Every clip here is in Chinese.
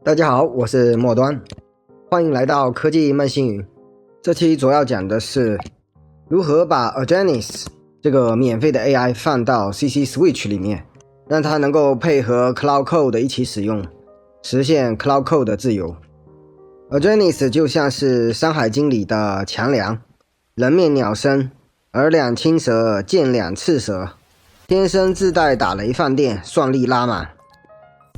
大家好，我是末端，欢迎来到科技慢星云。这期主要讲的是如何把 Agenus 这个免费的 AI 放到 CC Switch 里面，让它能够配合 Cloud Code 一起使用，实现 Cloud Code 的自由。Agenus 就像是《山海经》里的强梁，人面鸟身，耳两青蛇，剑两赤蛇，天生自带打雷放电，算力拉满。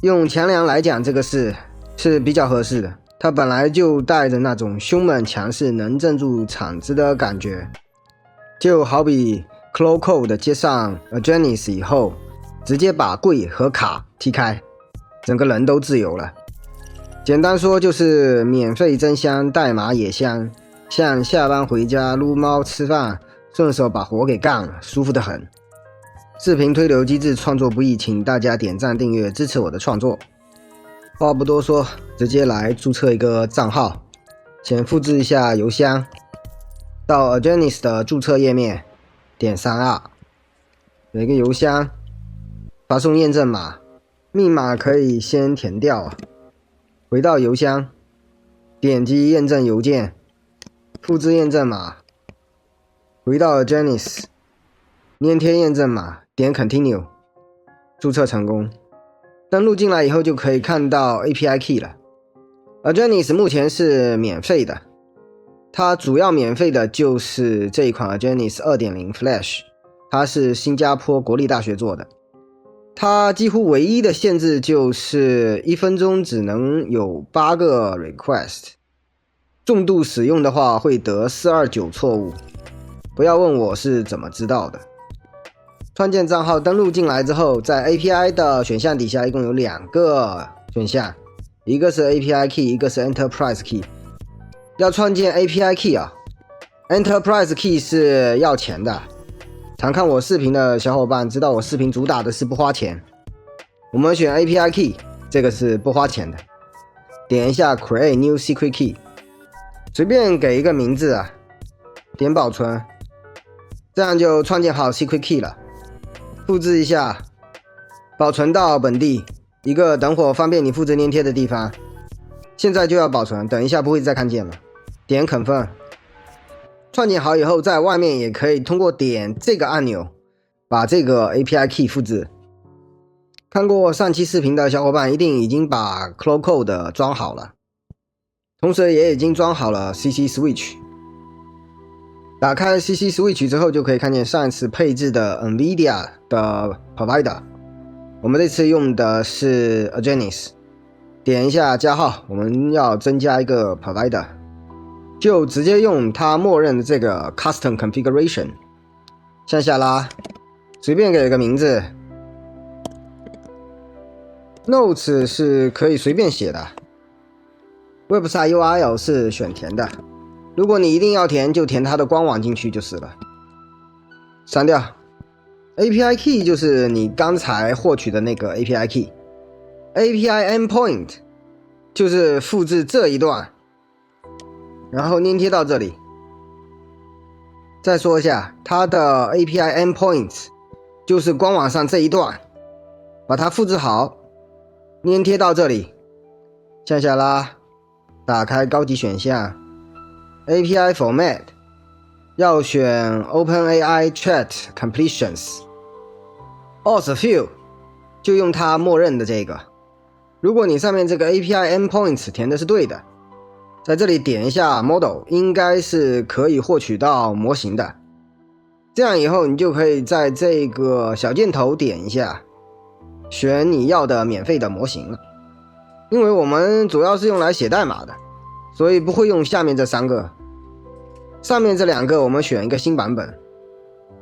用强梁来讲这个事是比较合适的，它本来就带着那种凶猛强势能镇住场子的感觉，就好比 Cloud Code 接上 Agenus 以后，直接把柜和卡踢开，整个人都自由了。简单说就是免费真香，代码也香，像下班回家撸猫吃饭，顺手把活给干了，舒服得很。视频推流机制创作不易，请大家点赞订阅支持我的创作。话不多说，直接来注册一个账号，先复制一下邮箱，到 Agenus 的注册页面，点32，有一个邮箱，发送验证码，密码可以先填掉，回到邮箱，点击验证邮件，复制验证码，回到 Agenus， 粘贴验证码，点 Continue， 注册成功。登录进来以后就可以看到 API Key 了。Agenus 目前是免费的，它主要免费的就是这一款 Agenus 2.0 Flash， 它是新加坡国立大学做的。它几乎唯一的限制就是1分钟只能有8个 request， 重度使用的话会得429错误。不要问我是怎么知道的。创建账号登录进来之后，在 API 的选项底下一共有2个选项，一个是 API Key， 一个是 Enterprise Key。 要创建 API Key 啊 Enterprise Key 是要钱的，常看我视频的小伙伴知道我视频主打的是不花钱。我们选 API Key， 这个是不花钱的，点一下 Create New Secret Key， 随便给一个名字啊，点保存，这样就创建好 Secret Key 了。复制一下，保存到本地一个等会方便你复制粘贴的地方。现在就要保存，等一下不会再看见了。点 Confirm。 创建好以后，在外面也可以通过点这个按钮把这个 API Key 复制。看过上期视频的小伙伴一定已经把 Cloud Code 装好了，同时也已经装好了 CC Switch。打开 CC Switch 之后，就可以看见上一次配置的 NVIDIA 的 Provider， 我们这次用的是 Agenus。 点一下加号，我们要增加一个 Provider， 就直接用它默认的这个 Custom Configuration， 向下拉，随便给一个名字。 Notes 是可以随便写的， Website URL 是选填的，如果你一定要填，就填它的官网进去就是了。删掉 API Key 就是你刚才获取的那个 API Key， API Endpoint 就是复制这一段，然后粘贴到这里。再说一下，它的 API Endpoint 就是官网上这一段，把它复制好，粘贴到这里，向下拉，打开高级选项API Format， 要选 OpenAI Chat Completions， Auth Field 就用它默认的这个。如果你上面这个 API Endpoints 填的是对的，在这里点一下 Model， 应该是可以获取到模型的。这样以后你就可以在这个小箭头点一下，选你要的免费的模型了。因为我们主要是用来写代码的，所以不会用下面这3个。上面这2个我们选一个新版本，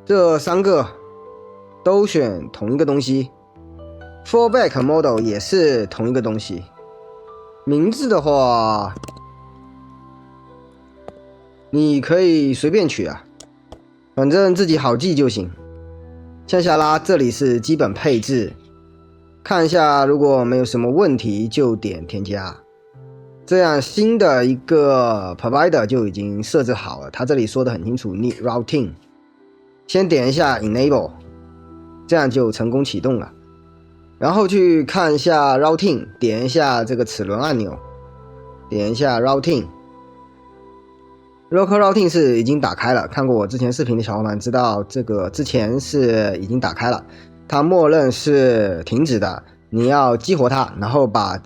这3个都选同一个东西。 Fallback Model 也是同一个东西。名字的话你可以随便取啊，反正自己好记就行。向下拉，这里是基本配置，看一下如果没有什么问题就点添加。这样新的一个 provider 就已经设置好了，它这里说的很清楚 need routing， 先点一下 enable， 这样就成功启动了。然后去看一下 Routing， 点一下这个齿轮按钮，点一下 Routing。Local Routing 是已经打开了，看过我之前视频的小伙伴知道这个之前是已经打开了，它默认是停止的，你要激活它，然后把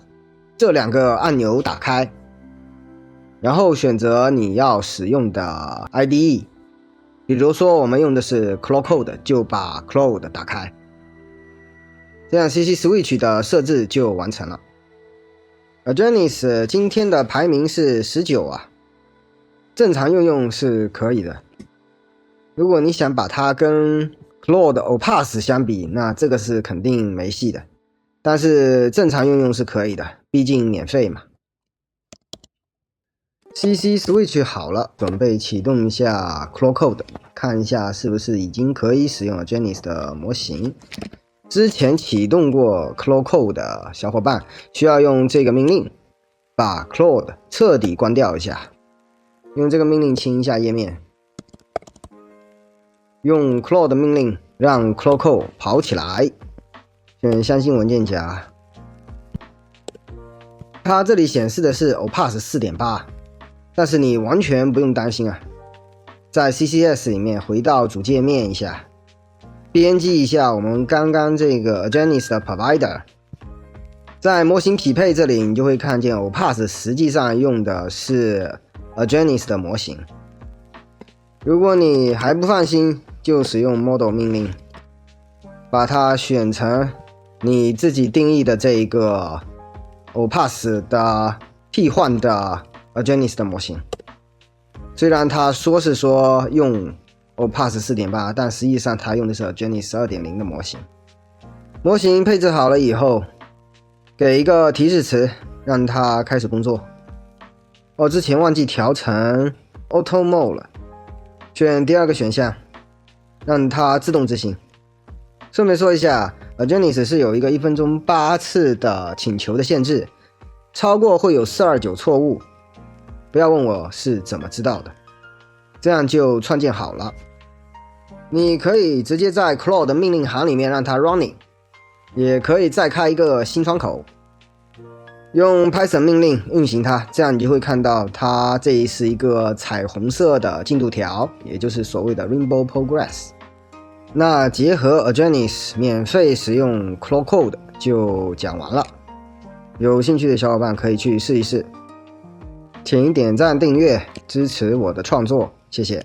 这2个按钮打开，然后选择你要使用的 IDE， 比如说我们用的是 Cloud， 就把 Cloud 打开，这样 CC Switch 的设置就完成了。Agenus 今天的排名是19啊，正常用是可以的。如果你想把它跟 Claude Opus 相比，那这个是肯定没戏的。但是正常用是可以的，毕竟免费嘛。CC Switch 好了，准备启动一下 Cloud， 看一下是不是已经可以使用 Agenus 的模型。之前启动过 Cloud 的小伙伴需要用这个命令把 Cloud 彻底关掉一下，用这个命令清一下页面，用 Cloud 命令让 Cloud 跑起来，选相信文件夹。它这里显示的是 Opus 4.8， 但是你完全不用担心啊，在 CCS 里面回到主界面一下，编辑一下我们刚刚这个 Agenus 的 Provider， 在模型匹配这里你就会看见 Opus 实际上用的是 Agenus 的模型。如果你还不放心，就使用 Model 命令，把它选成你自己定义的这一个 Opus 的替换的 Agenus 的模型。虽然他说是说用Opus 4.8， 但实际上它用的是 Agenus 2.0 的模型。模型配置好了以后，给一个提示词，让它开始工作。我之前忘记调成 Auto Mode 了，选第2个选项，让它自动执行。顺便说一下 ，Agenus 是有一个1分钟8次的请求的限制，超过会有429错误。不要问我是怎么知道的，这样就创建好了。你可以直接在 Claude 命令行里面让它 running， 也可以再开一个新窗口，用 Python 命令运行它，这样你就会看到它这是一个彩虹色的进度条，也就是所谓的 Rainbow Progress。那结合 Agenus 免费使用 Cloud 就讲完了，有兴趣的小伙伴可以去试一试。请点赞订阅支持我的创作，谢谢。